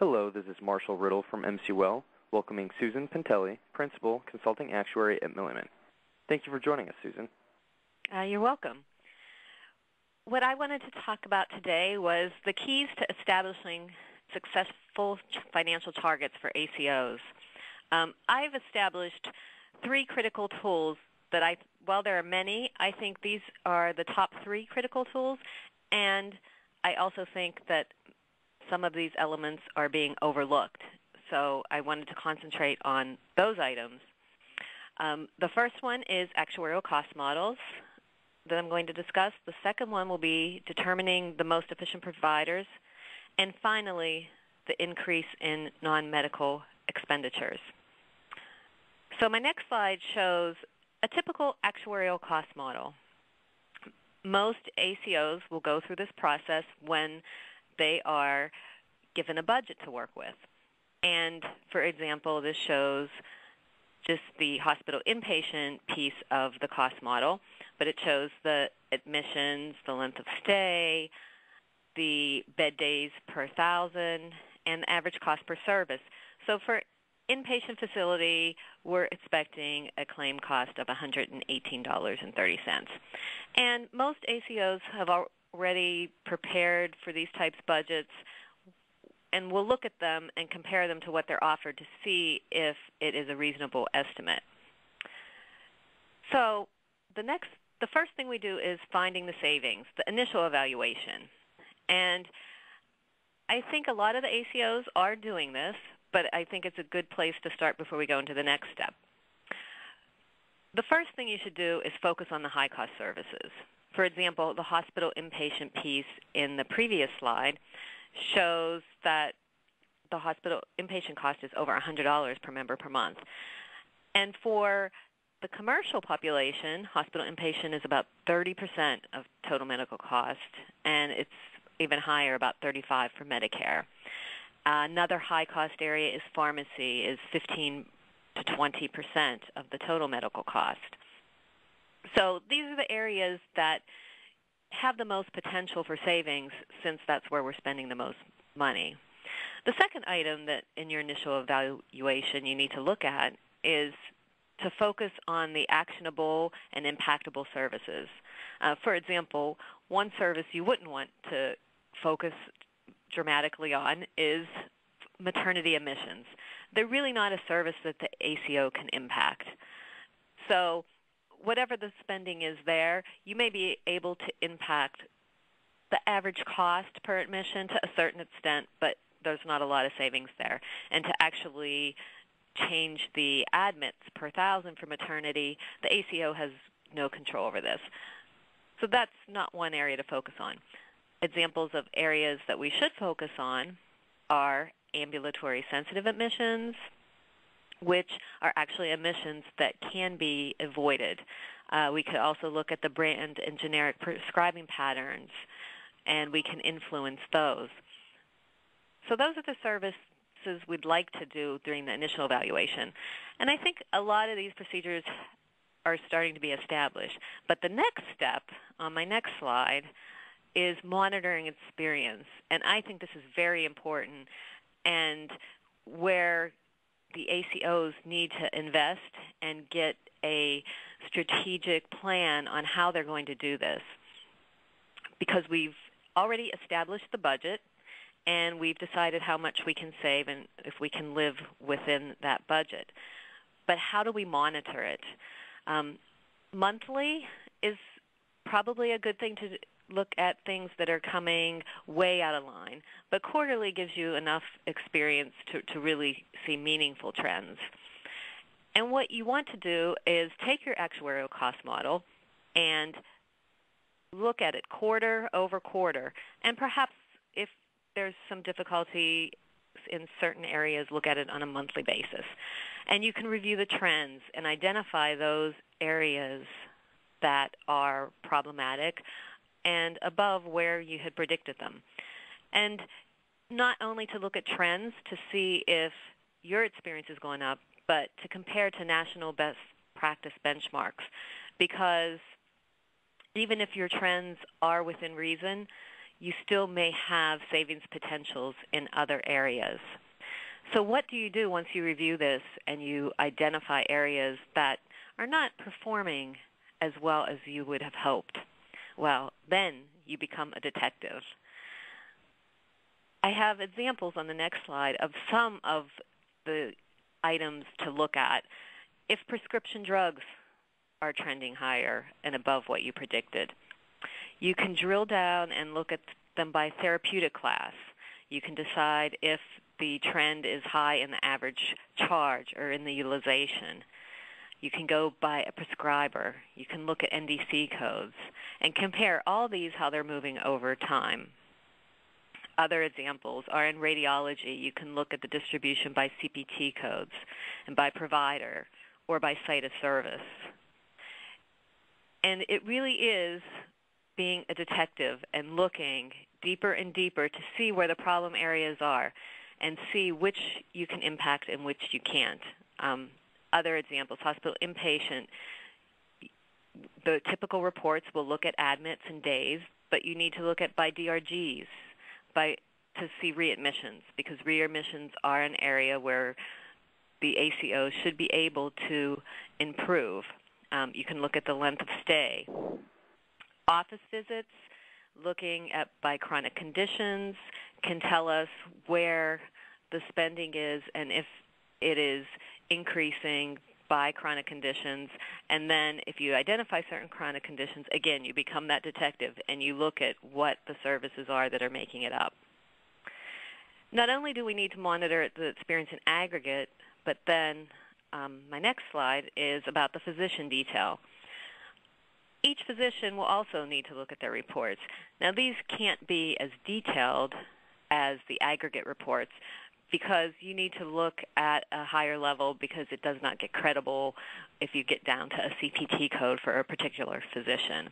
Hello, this is Marshall Riddle from MCWell, welcoming Susan Pantely, Principal Consulting Actuary at Milliman. Thank you for joining us, Susan. You're welcome. What I wanted to talk about today was the keys to establishing successful financial targets for ACOs. I've established 3 critical tools that while there are many, I think these are the top 3 critical tools, and I also think that some of these elements are being overlooked. So I wanted to concentrate on those items. The first one is actuarial cost models that I'm going to discuss. The second one will be determining the most efficient providers. And finally, the increase in non-medical expenditures. So my next slide shows a typical actuarial cost model. Most ACOs will go through this process when they are given a budget to work with. And for example, this shows just the hospital inpatient piece of the cost model, but it shows the admissions, the length of stay, the bed days per 1,000, and the average cost per service. So for inpatient facility, we're expecting a claim cost of $118.30. And most ACOs have already prepared for these types of budgets, and we'll look at them and compare them to what they're offered to see if it is a reasonable estimate. So the first thing we do is finding the savings, the initial evaluation. And I think a lot of the ACOs are doing this, but I think it's a good place to start before we go into the next step. The first thing you should do is focus on the high-cost services. For example, the hospital inpatient piece in the previous slide shows that the hospital inpatient cost is over $100 per member per month. And for the commercial population, hospital inpatient is about 30% of total medical cost, and it's even higher, about 35% for Medicare. Another high-cost area is pharmacy, is 15 to 20% of the total medical cost. So these are the areas that have the most potential for savings, since that's where we're spending the most money. The second item that in your initial evaluation you need to look at is to focus on the actionable and impactable services. For example, one service you wouldn't want to focus dramatically on is maternity admissions. They're really not a service that the ACO can impact. So whatever the spending is there, you may be able to impact the average cost per admission to a certain extent, but there's not a lot of savings there. And to actually change the admits per 1,000 for maternity, the ACO has no control over this. So that's not one area to focus on. Examples of areas that we should focus on are ambulatory sensitive admissions, which are actually admissions that can be avoided. We could also look at the brand and generic prescribing patterns, and we can influence those. So those are the services we'd like to do during the initial evaluation. And I think a lot of these procedures are starting to be established. But the next step on my next slide is monitoring experience. And I think this is very important, and where the ACOs need to invest and get a strategic plan on how they're going to do this, because we've already established the budget and we've decided how much we can save and if we can live within that budget. But how do we monitor it? Monthly is probably a good thing to look at things that are coming way out of line, but quarterly gives you enough experience to really see meaningful trends. And what you want to do is take your actuarial cost model and look at it quarter over quarter, and perhaps if there's some difficulty in certain areas, look at it on a monthly basis. And you can review the trends and identify those areas that are problematic and above where you had predicted them. And not only to look at trends to see if your experience is going up, but to compare to national best practice benchmarks. Because even if your trends are within reason, you still may have savings potentials in other areas. So what do you do once you review this and you identify areas that are not performing as well as you would have hoped? Well, then you become a detective. I have examples on the next slide of some of the items to look at. If prescription drugs are trending higher and above what you predicted, you can drill down and look at them by therapeutic class. You can decide if the trend is high in the average charge or in the utilization. You can go by a prescriber. You can look at NDC codes and compare all these, how they're moving over time. Other examples are in radiology. You can look at the distribution by CPT codes and by provider or by site of service. And it really is being a detective and looking deeper and deeper to see where the problem areas are and see which you can impact and which you can't. Other examples, hospital inpatient, the typical reports will look at admits and days, but you need to look at by DRGs to see readmissions, because readmissions are an area where the ACOs should be able to improve. You can look at the length of stay. Office visits, looking at by chronic conditions, can tell us where the spending is and if it is increasing by chronic conditions. And then if you identify certain chronic conditions, again, you become that detective and you look at what the services are that are making it up. Not only do we need to monitor the experience in aggregate, but then my next slide is about the physician detail. Each physician will also need to look at their reports. Now, these can't be as detailed as the aggregate reports because you need to look at a higher level because it does not get credible if you get down to a CPT code for a particular physician.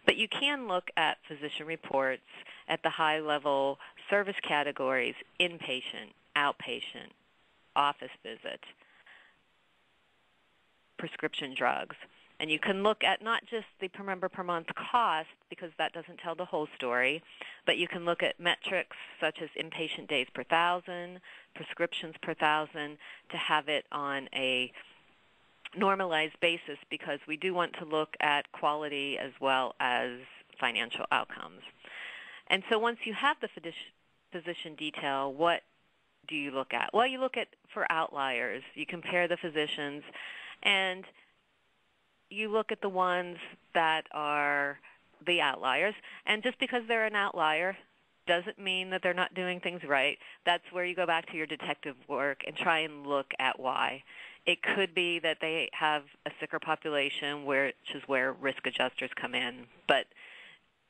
But you can look at physician reports at the high-level service categories: inpatient, outpatient, office visit, prescription drugs. And you can look at not just the per member per month cost, because that doesn't tell the whole story, but you can look at metrics such as inpatient days per thousand, prescriptions per thousand, to have it on a normalized basis, because we do want to look at quality as well as financial outcomes. And so once you have the physician detail, what do you look at? Well, you look at for outliers. You compare the physicians, and you look at the ones that are the outliers. And just because they're an outlier doesn't mean that they're not doing things right. That's where you go back to your detective work and try and look at why. It could be that they have a sicker population, which is where risk adjusters come in. But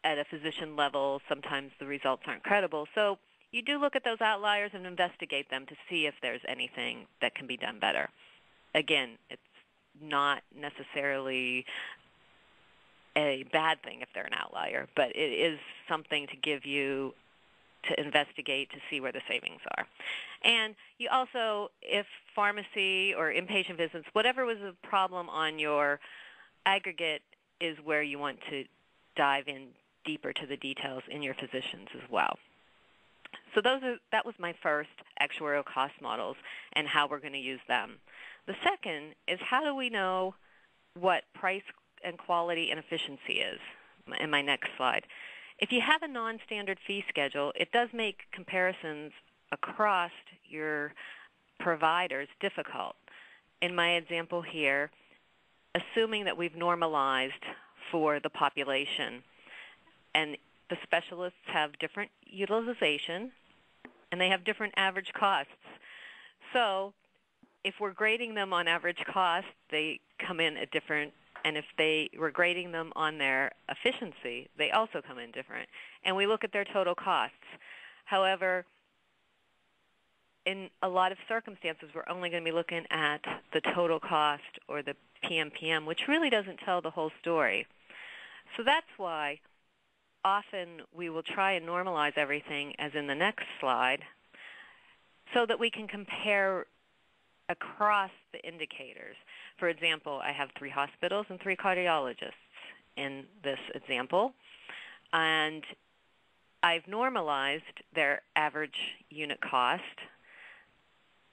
at a physician level, sometimes the results aren't credible. So you do look at those outliers and investigate them to see if there's anything that can be done better. Again, it's not necessarily a bad thing if they're an outlier, but it is something to give you to investigate to see where the savings are. And you also, if pharmacy or inpatient visits, whatever was a problem on your aggregate, is where you want to dive in deeper to the details in your physicians as well. So that was my first actuarial cost models and how we're going to use them. The second is, how do we know what price and quality and efficiency is, in my next slide. If you have a non-standard fee schedule, it does make comparisons across your providers difficult. In my example here, assuming that we've normalized for the population, and the specialists have different utilization, and they have different average costs. So if we're grading them on average cost, they come in at different, and if we're grading them on their efficiency, they also come in different. And we look at their total costs. However, in a lot of circumstances, we're only going to be looking at the total cost or the PMPM, which really doesn't tell the whole story. So that's why often we will try and normalize everything, as in the next slide, so that we can compare across the indicators. For example, I have 3 hospitals and 3 cardiologists in this example, and I've normalized their average unit cost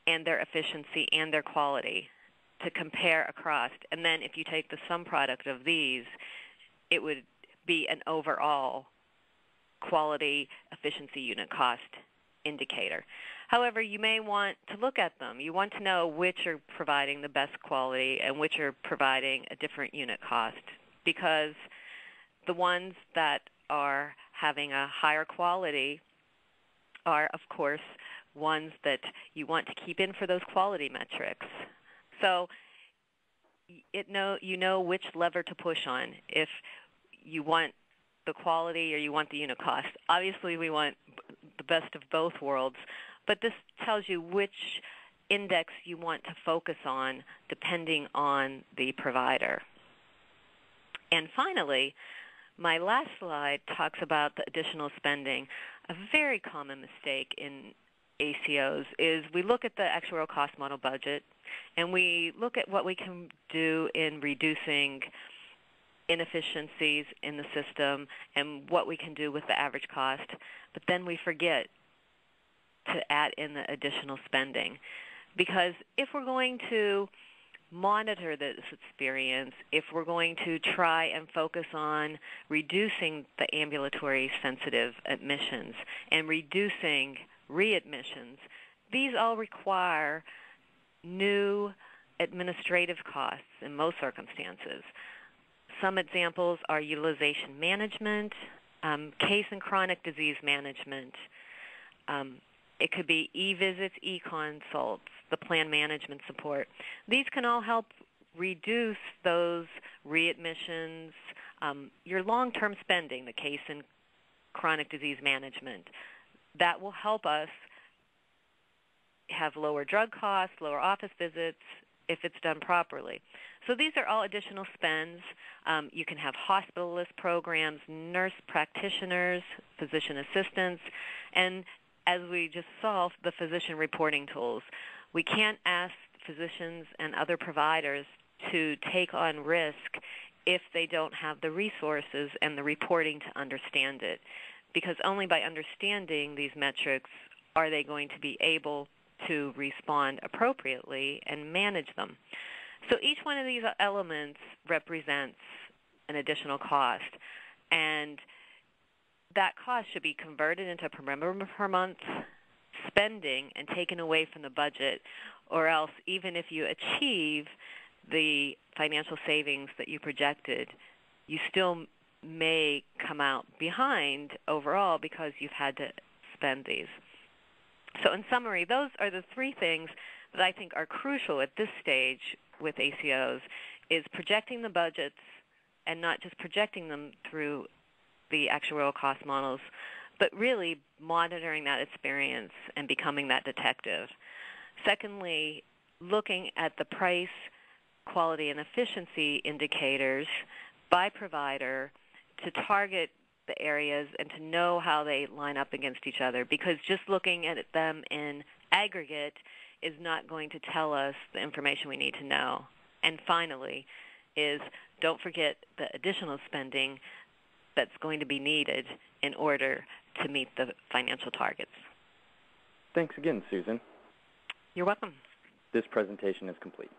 and their efficiency and their quality to compare across. And then if you take the sum product of these, it would be an overall quality, efficiency, unit cost indicator. However, you may want to look at them. You want to know which are providing the best quality and which are providing a different unit cost, because the ones that are having a higher quality are, of course, ones that you want to keep in for those quality metrics. So you know which lever to push on if you want the quality or you want the unit cost. Obviously, we want the best of both worlds, but this tells you which index you want to focus on depending on the provider. And finally, my last slide talks about the additional spending. A very common mistake in ACOs is we look at the actuarial cost model budget and we look at what we can do in reducing inefficiencies in the system and what we can do with the average cost, but then we forget to add in the additional spending. Because if we're going to monitor this experience, if we're going to try and focus on reducing the ambulatory sensitive admissions and reducing readmissions, these all require new administrative costs in most circumstances. Some examples are utilization management, case and chronic disease management. It could be e-visits, e-consults, the plan management support. These can all help reduce those readmissions, your long-term spending, the case and chronic disease management. That will help us have lower drug costs, lower office visits, if it's done properly. So these are all additional spends. You can have hospitalist programs, nurse practitioners, physician assistants, and as we just saw, the physician reporting tools. We can't ask physicians and other providers to take on risk if they don't have the resources and the reporting to understand it, because only by understanding these metrics are they going to be able to respond appropriately and manage them. So each one of these elements represents an additional cost, and that cost should be converted into per member per month spending and taken away from the budget, or else even if you achieve the financial savings that you projected, you still may come out behind overall because you've had to spend these. So in summary, those are the three things that I think are crucial at this stage with ACOs, is projecting the budgets and not just projecting them through the actuarial cost models, but really monitoring that experience and becoming that detective. Secondly, looking at the price, quality, and efficiency indicators by provider to target the areas and to know how they line up against each other, because just looking at them in aggregate is not going to tell us the information we need to know. And finally is don't forget the additional spending that's going to be needed in order to meet the financial targets. Thanks again, Susan. You're welcome. This presentation is complete.